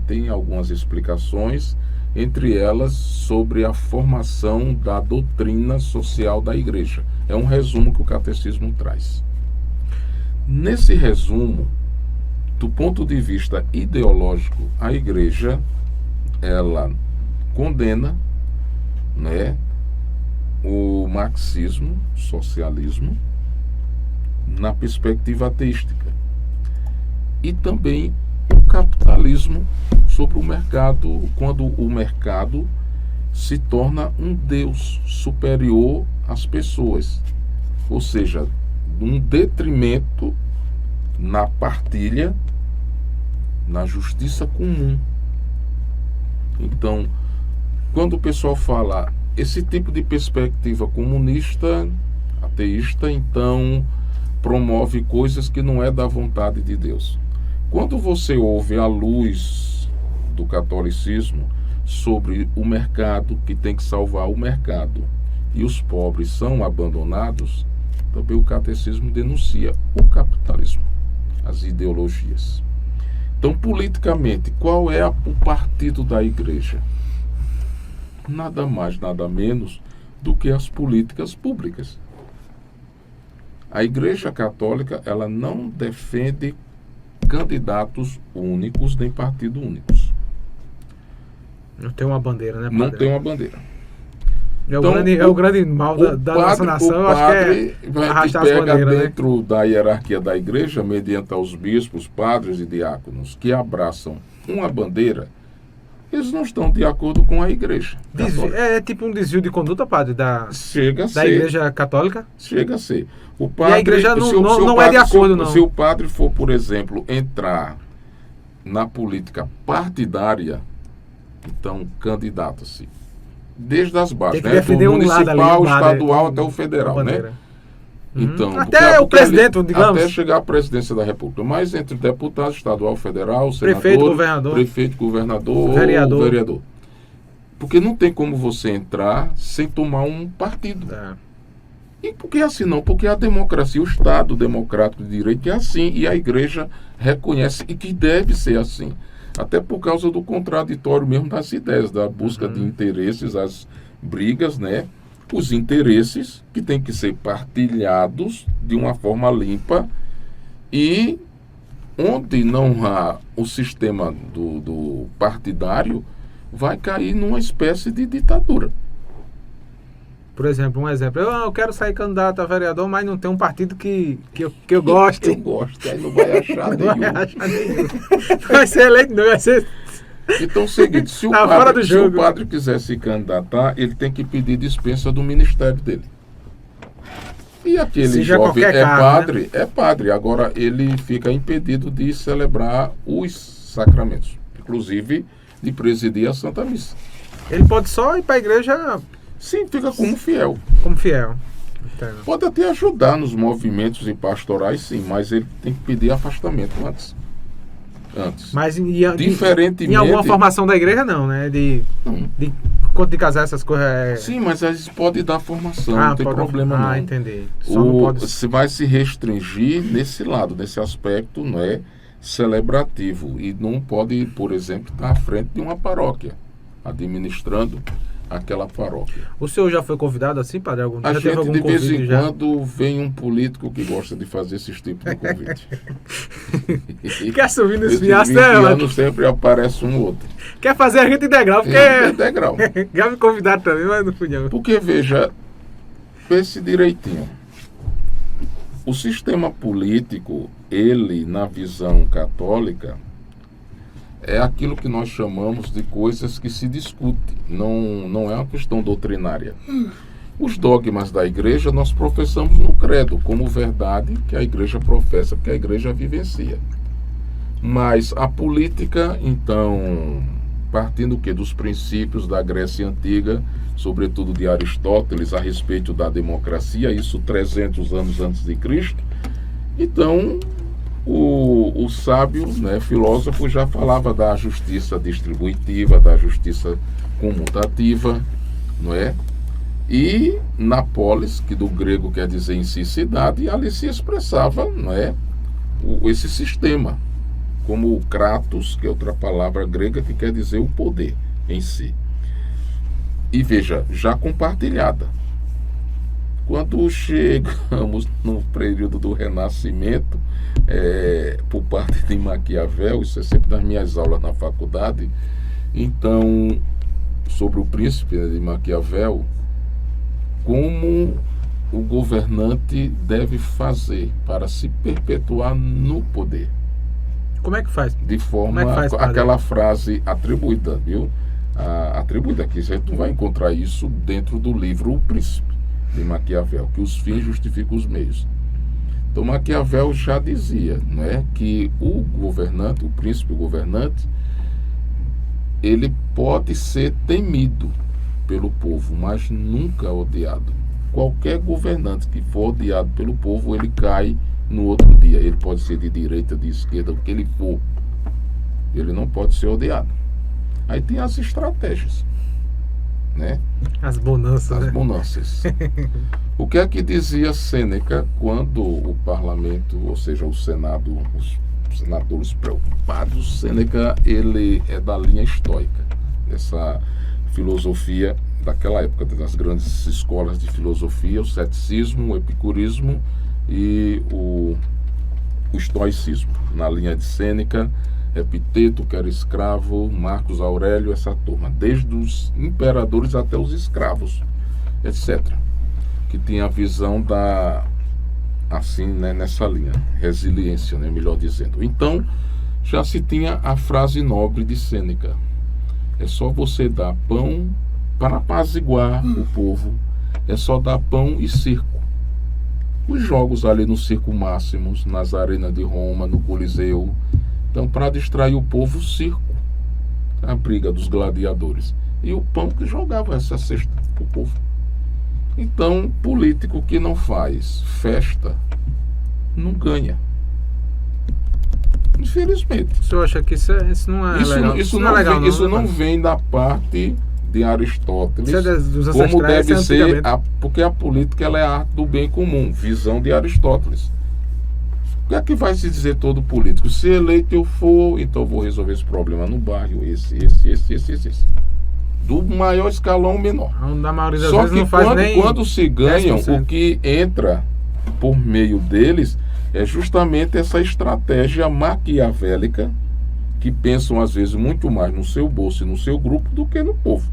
tem algumas explicações, entre elas sobre a formação da doutrina social da igreja. É um resumo que o catecismo traz. Nesse resumo, do ponto de vista ideológico, a igreja, ela condena, né, o marxismo, socialismo, na perspectiva ateística. E também o capitalismo sobre o mercado, quando o mercado se torna um Deus superior às pessoas. Ou seja, um detrimento na partilha, na justiça comum. Então, quando o pessoal fala esse tipo de perspectiva comunista, ateísta, então promove coisas que não é da vontade de Deus. Quando você ouve a luz do catolicismo sobre o mercado, que tem que salvar o mercado, e os pobres são abandonados, também o catecismo denuncia o capitalismo, as ideologias. Então, politicamente, qual é o partido da igreja? Nada mais, nada menos do que as políticas públicas. A Igreja Católica, ela não defende candidatos únicos nem partidos únicos. Não tem uma bandeira, né, padre? Não tem uma bandeira. É o grande mal da nossa nação, eu acho que é arrastar as bandeiras, dentro da hierarquia da igreja, mediante aos bispos, padres e diáconos, que abraçam uma bandeira, eles não estão de acordo com a igreja. É tipo um desvio de conduta, padre, da igreja católica? Chega a ser. O padre, e a igreja não é de acordo, não. Se o padre for, por exemplo, entrar na política partidária, então candidata-se desde as bases, né? Do municipal, estadual até o federal, né? Então, até o presidente, digamos. Até chegar à presidência da República. Mas entre deputado estadual, federal, senador, prefeito, governador, vereador. Porque não tem como você entrar sem tomar um partido. E por que assim não? Porque a democracia, o Estado democrático de direito é assim, e a igreja reconhece e que deve ser assim. Até por causa do contraditório mesmo das ideias, da busca de interesses, as brigas, né? Os interesses que têm que ser partilhados de uma forma limpa, e onde não há o sistema do partidário, vai cair numa espécie de ditadura. Por exemplo, eu quero sair candidato a vereador, mas não tem um partido que eu goste. Eu gosto, aí não vai achar nenhum. Não vai achar nenhum. Não vai ser eleito, não vai ser... Então é o seguinte, se o padre quiser se candidatar, ele tem que pedir dispensa do ministério dele. E aquele jovem padre, né? É padre. Agora ele fica impedido de celebrar os sacramentos, inclusive de presidir a Santa Missa. Ele pode só ir para a igreja... Sim, fica como fiel. Como fiel. Entendo. Pode até ajudar nos movimentos e pastorais, sim, mas ele tem que pedir afastamento antes. Mas diferentemente, em alguma formação da igreja não, né? De casar essas coisas. Sim, mas às vezes pode dar formação, não tem problema não. Entendi. Se vai se restringir nesse lado, nesse aspecto, não é celebrativo, e não pode, por exemplo, estar à frente de uma paróquia, administrando aquela paróquia. O senhor já foi convidado assim, padre? A gente, de vez em quando, vem um político que gosta de fazer esses tipos de convite. Quer subir no espinhaço, né? Sempre aparece um outro. Quer fazer a gente integral, porque... Integral. Já me convidaram também, mas não fui não. Porque, veja, pense direitinho. O sistema político, ele, na visão católica, é aquilo que nós chamamos de coisas que se discute, não é uma questão doutrinária. Os dogmas da igreja nós professamos no credo como verdade que a igreja professa, que a igreja vivencia. Mas a política, então, partindo dos princípios da Grécia Antiga, sobretudo de Aristóteles, a respeito da democracia, isso 300 anos antes de Cristo, então... O sábio, né, filósofo, já falava da justiça distributiva, da justiça comutativa, não é? E na polis, que do grego quer dizer em si cidade, ali se expressava, não é, esse sistema. como o kratos, que é outra palavra grega que quer dizer o poder em si. E veja, já compartilhada. Quando chegamos no período do Renascimento, por parte de Maquiavel, isso é sempre nas minhas aulas na faculdade, então, sobre o príncipe, né, de Maquiavel, como o governante deve fazer para se perpetuar no poder. Como é que faz? De forma, aquela frase atribuída, viu? Atribuída aqui, você não vai encontrar isso dentro do livro O Príncipe, de Maquiavel, que os fins justificam os meios. Então Maquiavel já dizia, né, que o governante, o príncipe, o governante, ele pode ser temido pelo povo, mas nunca odiado. Qualquer governante que for odiado pelo povo, ele cai no outro dia. Ele pode ser de direita, de esquerda, o que ele for. Ele não pode ser odiado. Aí tem as estratégias, né? As bonanças. As bonanças. O que é que dizia Sêneca quando o parlamento, ou seja, o Senado, os senadores preocupados? Sêneca, ele é da linha estoica, dessa filosofia daquela época, das grandes escolas de filosofia, o ceticismo, o epicurismo e o estoicismo. Na linha de Sêneca, Epiteto, que era escravo, Marcos Aurélio, essa turma, desde os imperadores até os escravos, etc., que tinha a visão da, assim, né, nessa linha, resiliência, né, melhor dizendo. Então, já se tinha a frase nobre de Sêneca: é só você dar pão para apaziguar o povo, é só dar pão e circo. Os jogos ali no Circo Máximos, nas arenas de Roma, no Coliseu. Então, para distrair o povo, o circo, a briga dos gladiadores. E o pão que jogava essa cesta para o povo. Então, político que não faz festa, não ganha. Infelizmente. O senhor acha que isso não é legal? Isso não vem da parte de Aristóteles, dos como deve ser, porque a política ela é a arte do bem comum, visão de Aristóteles. O que é que vai se dizer todo político? Se eleito eu for, então eu vou resolver esse problema no bairro, esse. Do maior escalão ao menor. Na maioria das Só vezes que não faz quando se ganham, 10%. o que entra por meio deles é justamente essa estratégia maquiavélica, que pensam às vezes muito mais no seu bolso e no seu grupo do que no povo.